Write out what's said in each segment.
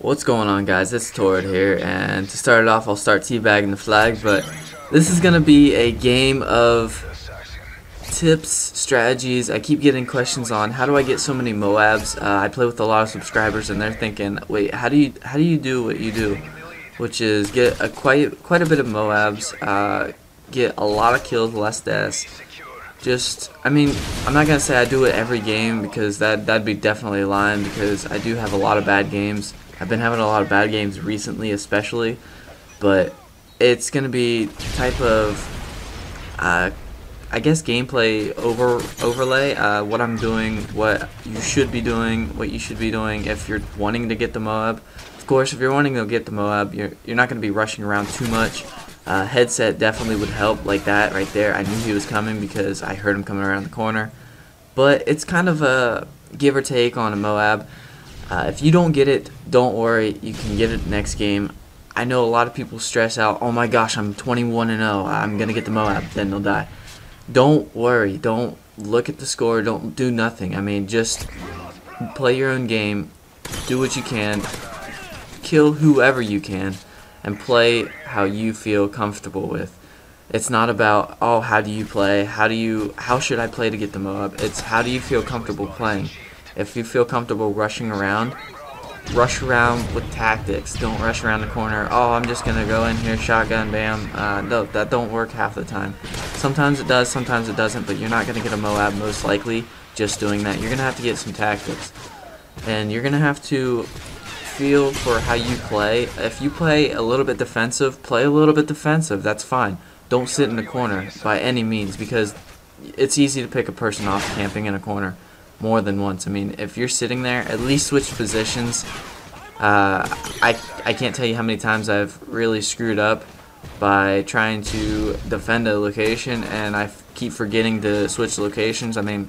What's going on, guys? It's Torrid here, and to start it off I'll start teabagging the flag, but this is going to be a game of tips, strategies. I keep getting questions on how do I get so many Moabs. I play with a lot of subscribers and they're thinking, wait, how do you do what you do? Which is get quite a bit of Moabs, get a lot of kills, less deaths. I mean, I'm not gonna say I do it every game because that'd be definitely lying, because I do have a lot of bad games. I've been having a lot of bad games recently, especially, but it's gonna be type of, I guess, gameplay overlay. What I'm doing, what you should be doing, if you're wanting to get the Moab. Of course, if you're wanting to get the Moab, you're not gonna be rushing around too much. Headset definitely would help, like that right there. I knew he was coming because I heard him coming around the corner. But it's kind of a give or take on a Moab. If you don't get it, don't worry, you can get it next game. I know a lot of people stress out, oh my gosh, I'm 21-0, I'm gonna get the Moab, then they'll die. Don't worry, don't look at the score, don't do nothing. I mean, just play your own game, do what you can, kill whoever you can, and play how you feel comfortable with. It's not about, oh, how do you play, how should I play to get the Moab. It's how do you feel comfortable playing. If you feel comfortable rushing around, rush around with tactics. Don't rush around the corner, oh, I'm just gonna go in here, shotgun, bam. No, that don't work half the time. Sometimes it does, sometimes it doesn't, but you're not gonna get a Moab most likely just doing that. You're gonna have to get some tactics, and you're gonna have to feel for how you play. If you play a little bit defensive, play a little bit defensive. That's fine. Don't sit in the corner by any means, because it's easy to pick a person off camping in a corner more than once. I mean, if you're sitting there, at least switch positions. I can't tell you how many times I've really screwed up by trying to defend a location and I keep forgetting to switch locations. I mean,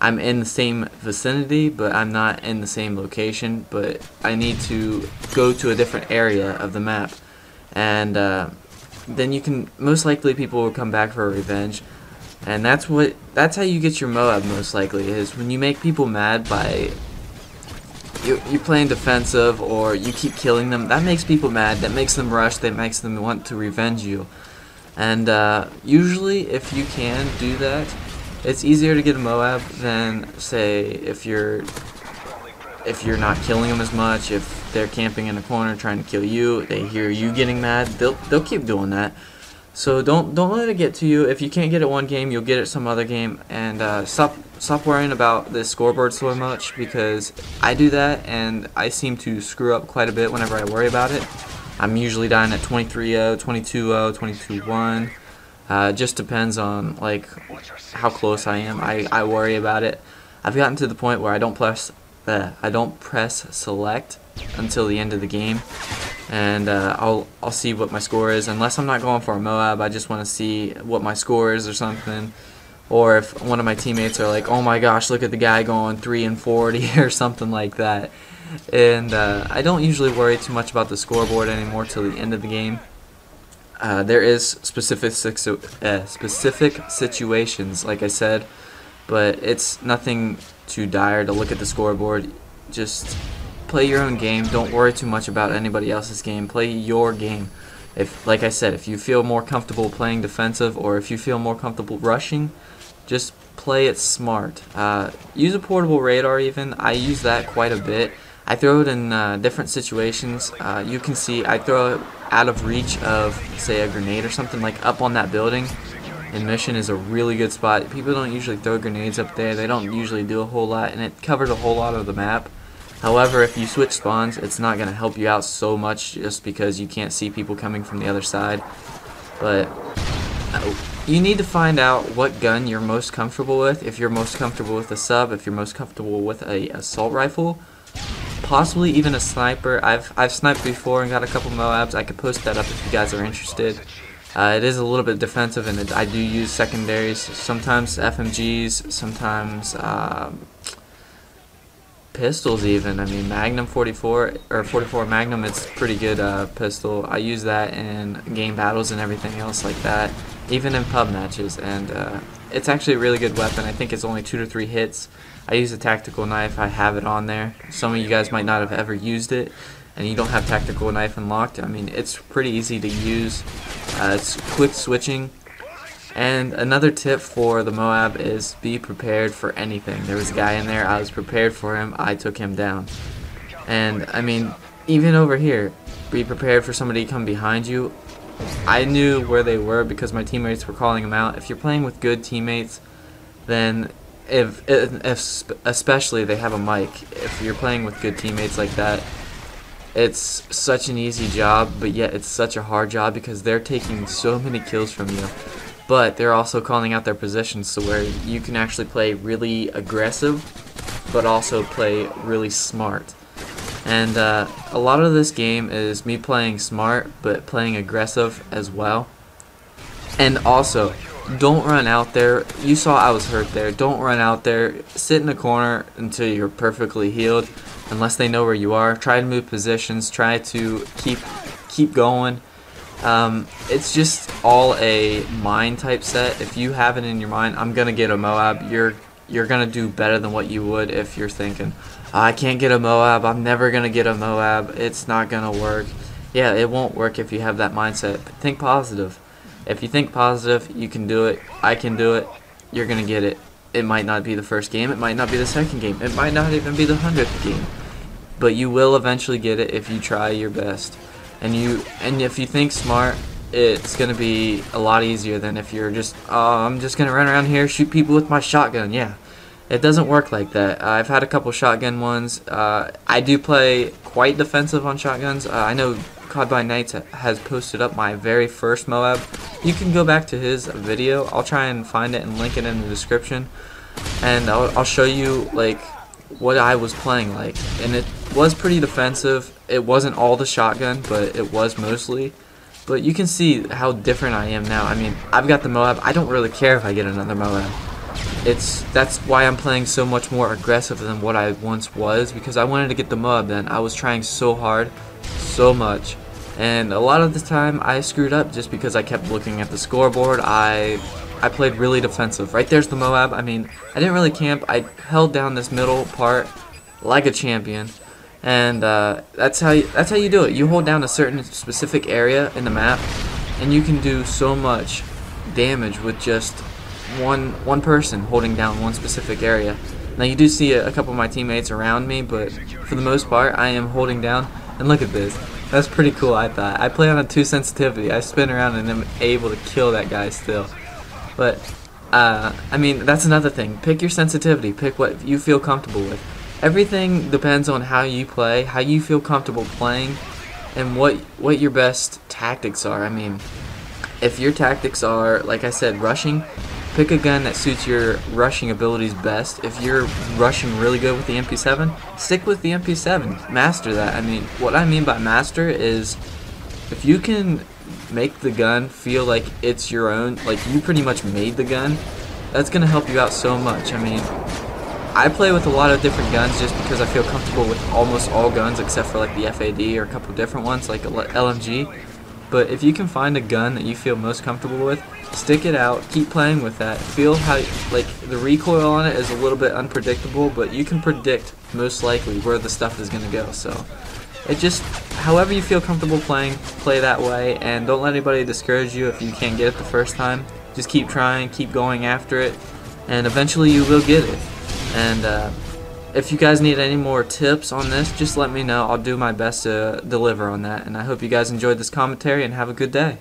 I'm in the same vicinity, but I'm not in the same location, but I need to go to a different area of the map, and then you can, most likely people will come back for a revenge, and that's how you get your Moab most likely, is when you make people mad by you're playing defensive or you keep killing them. That makes people mad, that makes them rush, that makes them want to revenge you, and usually if you can do that, it's easier to get a Moab than, say, if you're not killing them as much. If they're camping in a corner trying to kill you, they hear you getting mad, they'll keep doing that. So don't let it get to you. If you can't get it one game, you'll get it some other game, and stop worrying about the scoreboard so much, because I do that and I seem to screw up quite a bit whenever I worry about it. I'm usually dying at 23-0, 22-0, 22-1. Just depends on like how close I am. I worry about it. I've gotten to the point where I don't press select until the end of the game, and I'll see what my score is. Unless I'm not going for a Moab, I just want to see what my score is or something. Or if one of my teammates are like, oh my gosh, look at the guy going 3-40 or something like that. And I don't usually worry too much about the scoreboard anymore till the end of the game. There is specific situations, like I said, but it's nothing too dire to look at the scoreboard. Just play your own game. Don't worry too much about anybody else's game. Play your game. If, like I said, if you feel more comfortable playing defensive, or if you feel more comfortable rushing, just play it smart. Use a portable radar even. I use that quite a bit. I throw it in different situations. You can see I throw it out of reach of, say, a grenade or something, like up on that building. And Mission is a really good spot. People don't usually throw grenades up there. They don't usually do a whole lot, and it covers a whole lot of the map. However, if you switch spawns, it's not going to help you out so much, just because you can't see people coming from the other side. But you need to find out what gun you're most comfortable with. If you're most comfortable with a sub, if you're most comfortable with a assault rifle, possibly even a sniper. I've sniped before and got a couple Moabs. I could post that up if you guys are interested. It is a little bit defensive, and I do use secondaries, sometimes FMGs, sometimes pistols even. I mean, Magnum 44 or 44 Magnum, it's a pretty good pistol. I use that in game battles and everything else like that, even in pub matches, and it's actually a really good weapon. I think it's only 2 to 3 hits. I use a tactical knife. I have it on there. Some of you guys might not have ever used it, and you don't have tactical knife unlocked. I mean, it's pretty easy to use. It's quick switching. And another tip for the Moab is be prepared for anything. There was a guy in there, I was prepared for him, I took him down. And I mean, even over here, be prepared for somebody to come behind you. I knew where they were because my teammates were calling them out. If you're playing with good teammates, then if especially they have a mic, if you're playing with good teammates like that, it's such an easy job, but yet it's such a hard job because they're taking so many kills from you. But they're also calling out their positions so where you can actually play really aggressive, but also play really smart. And a lot of this game is me playing smart, but playing aggressive as well. And also, don't run out there. You saw I was hurt there. Don't run out there. Sit in a corner until you're perfectly healed, unless they know where you are. Try to move positions. Try to keep going. It's just all a mind type set. If you have it in your mind, I'm gonna get a Moab, you're gonna do better than what you would if you're thinking, I can't get a Moab, I'm never gonna get a Moab, it's not gonna work. Yeah, it won't work if you have that mindset. But think positive. If you think positive, you can do it. I can do it. You're gonna get it. It might not be the first game, it might not be the second game, it might not even be the 100th game, but you will eventually get it if you try your best. And if you think smart, it's gonna be a lot easier than if you're just, oh, I'm just gonna run around here, shoot people with my shotgun. Yeah, it doesn't work like that. I've had a couple shotgun ones. I do play quite defensive on shotguns. I know COD by Nights has posted up my very first Moab. You can go back to his video. I'll try and find it and link it in the description, and I'll show you like what I was playing like, and it was pretty defensive. It wasn't all the shotgun, but it was mostly. But you can see how different I am now. I mean, I've got the Moab. I don't really care if I get another Moab. That's why I'm playing so much more aggressive than what I once was, because I wanted to get the Moab then. I was trying so hard, so much. And a lot of the time I screwed up just because I kept looking at the scoreboard. I played really defensive. Right there's the Moab. I mean, I didn't really camp. I held down this middle part like a champion. And that's how you do it. You hold down a certain specific area in the map, and you can do so much damage with just one person holding down one specific area. Now you do see a couple of my teammates around me, but for the most part, I am holding down. And look at this. That's pretty cool. I thought I play on a 2 sensitivity. I spin around and am able to kill that guy still. But I mean, that's another thing. Pick your sensitivity. Pick what you feel comfortable with. Everything depends on how you play, how you feel comfortable playing, and what your best tactics are. I mean, if your tactics are, like I said, rushing, pick a gun that suits your rushing abilities best. If you're rushing really good with the MP7, stick with the MP7. Master that. I mean, what I mean by master is if you can make the gun feel like it's your own, like you pretty much made the gun, that's going to help you out so much. I mean, I play with a lot of different guns just because I feel comfortable with almost all guns except for like the FAD or a couple different ones like LMG. But if you can find a gun that you feel most comfortable with, stick it out, keep playing with that. Feel how, like, the recoil on it is a little bit unpredictable, but you can predict most likely where the stuff is going to go. So it just, however you feel comfortable playing, play that way, and don't let anybody discourage you if you can't get it the first time. Just keep trying, keep going after it, and eventually you will get it. And if you guys need any more tips on this, just let me know. I'll do my best to deliver on that. And I hope you guys enjoyed this commentary, and have a good day.